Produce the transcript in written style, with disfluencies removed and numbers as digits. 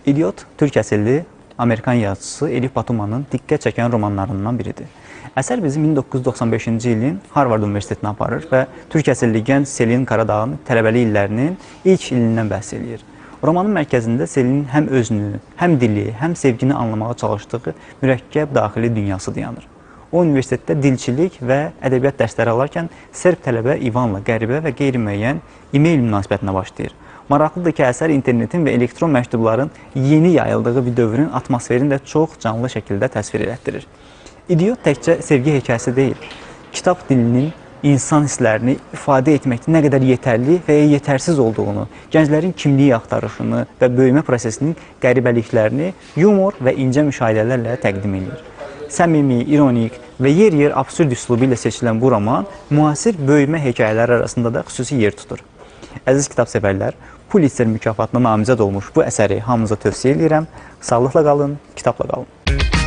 İdiot, türk əsilli Amerikan yazıçısı Elif Batumanın diqqət çəkən romanlarından biridir. Əsər bizi 1995-ci ilin Harvard Universitetinə aparır və türk əsilli gənc Selin Karadağın tələbəlik illərinin ilk ilindən bəhs edir. Romanın mərkəzində Selinin həm özünü, həm dili, həm sevgini anlamağa çalışdığı mürəkkəb daxili dünyası dayanır. O, universitetdə dilçilik və ədəbiyyat dərsləri alarkən Serb tələbə İvanla qəribə və qeyri-müəyyən e-mail münasibətinə başlayır. Maraqlıdır ki, əsər internetin və elektron məktubların yeni yayıldığı bir dövrün atmosferini də çox canlı şəkildə təsvir etdirir. İdiot təkcə sevgi hekayəsi deyil, kitab dilinin insan hisslərini ifadə etməkdə nə qədər yetərli və ya yetərsiz olduğunu, gənclərin kimliyi axtarışını və böyümə prosesinin qəribəliklərini yumor və incə müşahidələrlə təqdim edir. Səmimi, ironik və yer-yer absurd üslubu ilə seçilən bu roman müasir böyümə hekayələri arasında da xüsusi yer tutur. Əziz kitab sevərlər, Pulitzer mükafatına namizəd olmuş bu əsəri hamınıza tövsiyə edirəm. Sağlıqla qalın, kitabla qalın.